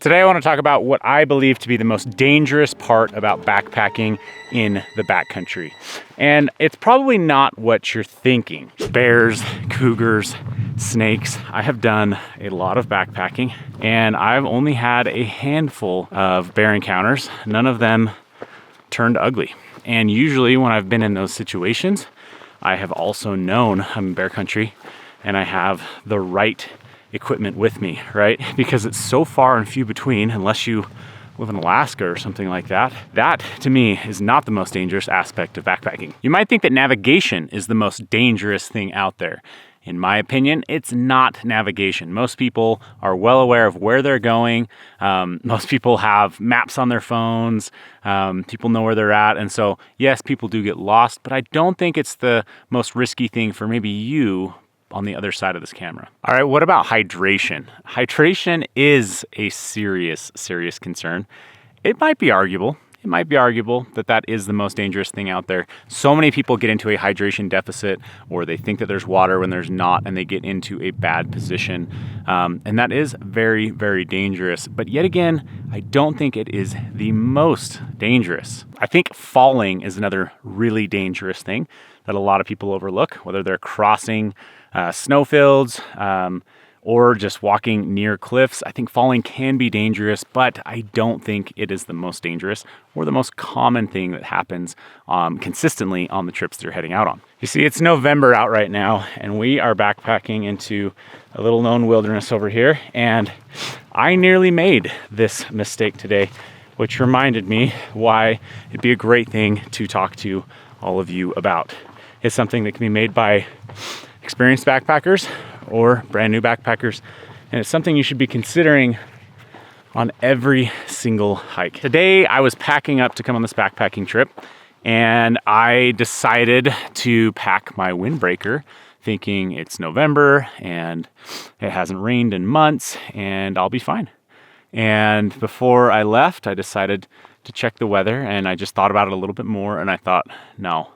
Today I want to talk about what I believe to be the most dangerous part about backpacking in the backcountry. And it's probably not what you're thinking. Bears, cougars, snakes. I have done a lot of backpacking and I've only had a handful of bear encounters. None of them turned ugly. And usually when I've been in those situations, I have also known I'm in bear country and I have the right equipment with me, right? Because it's so far and few between, unless you live in Alaska or something like that. That, to me, is not the most dangerous aspect of backpacking. You might think that navigation is the most dangerous thing out there. In my opinion, it's not navigation. Most people are well aware of where they're going. Most people have maps on their phones. People know where they're at. And so, yes, people do get lost, but I don't think it's the most risky thing for maybe you on the other side of this camera. All right, what about hydration? Hydration is a serious concern. It might be arguable. It might be arguable that that is the most dangerous thing out there. So many people get into a hydration deficit, or they think that there's water when there's not, and they get into a bad position. And that is very, very dangerous. But yet again, I don't think it is the most dangerous. I think falling is another really dangerous thing that a lot of people overlook, whether they're crossing snowfields, or just walking near cliffs. I think falling can be dangerous, but I don't think it is the most dangerous or the most common thing that happens consistently on the trips that you're heading out on. You see, it's November out right now, and we are backpacking into a little known wilderness over here, and I nearly made this mistake today, which reminded me why it'd be a great thing to talk to all of you about. It's something that can be made by experienced backpackers or brand new backpackers, and it's something you should be considering on every single hike. Today I was packing up to come on this backpacking trip, and I decided to pack my windbreaker thinking it's November and it hasn't rained in months and I'll be fine. And before I left, I decided to check the weather, and I just thought about it a little bit more, and I thought, no,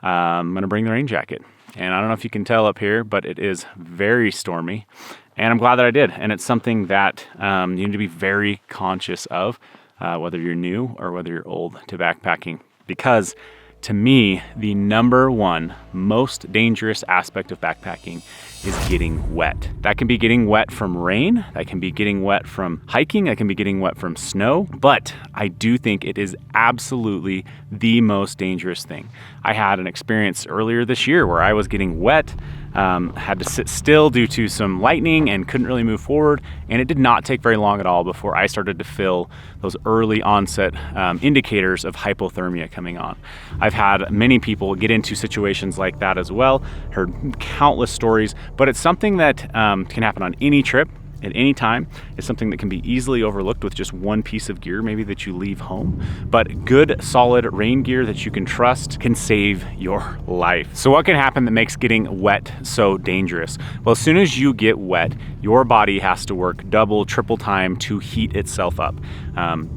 I'm gonna bring the rain jacket. And I don't know if you can tell up here, but it is very stormy, and I'm glad that I did. And it's something that you need to be very conscious of, whether you're new or whether you're old to backpacking, because to me, the number one most dangerous aspect of backpacking is getting wet. That can be getting wet from rain, that can be getting wet from hiking, that can be getting wet from snow, but I do think it is absolutely the most dangerous thing. I had an experience earlier this year where I was getting wet, had to sit still due to some lightning and couldn't really move forward, and it did not take very long at all before I started to feel those early onset indicators of hypothermia coming on. I've had many people get into situations like that as well, heard countless stories, but it's something that can happen on any trip at any time. It's something that can be easily overlooked with just one piece of gear maybe that you leave home, but good solid rain gear that you can trust can save your life. So what can happen that makes getting wet so dangerous? Well, as soon as you get wet, your body has to work double, triple time to heat itself up.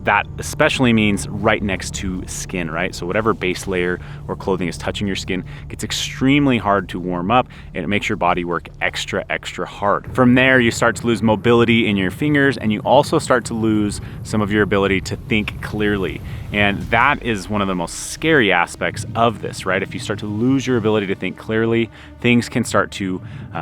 That especially means right next to skin, right? So whatever base layer or clothing is touching your skin gets extremely hard to warm up, and it makes your body work extra hard. From there, you start to lose mobility in your fingers, and you also start to lose some of your ability to think clearly. And that is one of the most scary aspects of this, right? If you start to lose your ability to think clearly, things can start to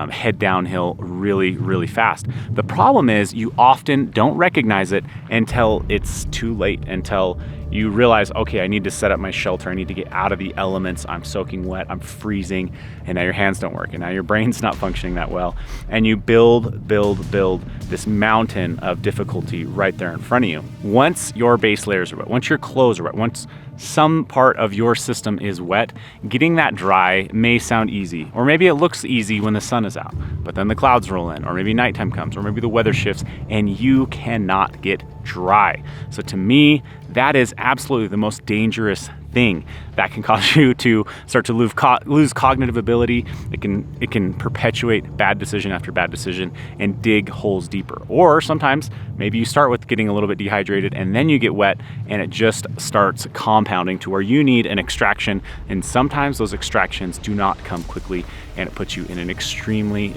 head downhill really fast. The problem is you often don't recognize it until it's too late, until you realize, okay, I need to set up my shelter. I need to get out of the elements. I'm soaking wet, I'm freezing, and now your hands don't work, and now your brain's not functioning that well. And you build this mountain of difficulty right there in front of you. Once your base layers are wet, once your clothes are wet, once some part of your system is wet, getting that dry may sound easy, or maybe it looks easy when the sun is out, but then the clouds roll in, or maybe nighttime comes, or maybe the weather shifts, and you cannot get dry. So to me, that is absolutely the most dangerous thing. That can cause you to start to lose cognitive ability. It can perpetuate bad decision after bad decision and dig holes deeper. Or sometimes maybe you start with getting a little bit dehydrated and then you get wet and it just starts compounding to where you need an extraction, and sometimes those extractions do not come quickly and it puts you in an extremely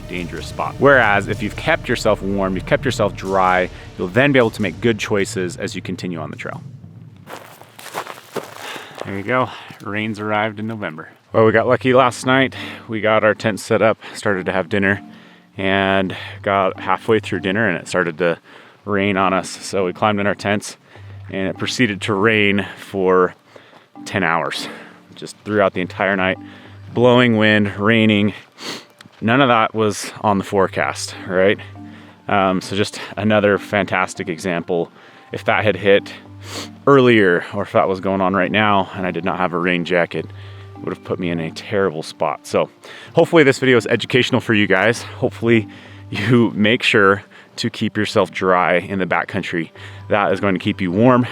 dangerous spot. Whereas if you've kept yourself warm, you've kept yourself dry, you'll then be able to make good choices as you continue on the trail. There you go, rain's arrived in November. Well, we got lucky last night. We got our tent set up, started to have dinner, and got halfway through dinner and it started to rain on us. So we climbed in our tents and it proceeded to rain for 10 hours, just throughout the entire night. Blowing wind, raining. None of that was on the forecast, right? So just another fantastic example. If that had hit earlier, or if that was going on right now and I did not have a rain jacket, it would have put me in a terrible spot. So hopefully this video is educational for you guys. Hopefully you make sure to keep yourself dry in the backcountry. That is going to keep you warm,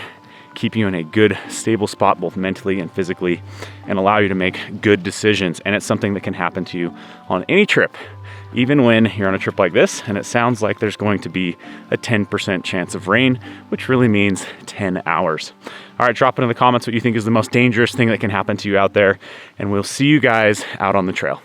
keep you in a good, stable spot, both mentally and physically, and allow you to make good decisions. And it's something that can happen to you on any trip, even when you're on a trip like this, and it sounds like there's going to be a 10% chance of rain, which really means 10 hours. All right, drop it in the comments what you think is the most dangerous thing that can happen to you out there, and we'll see you guys out on the trail.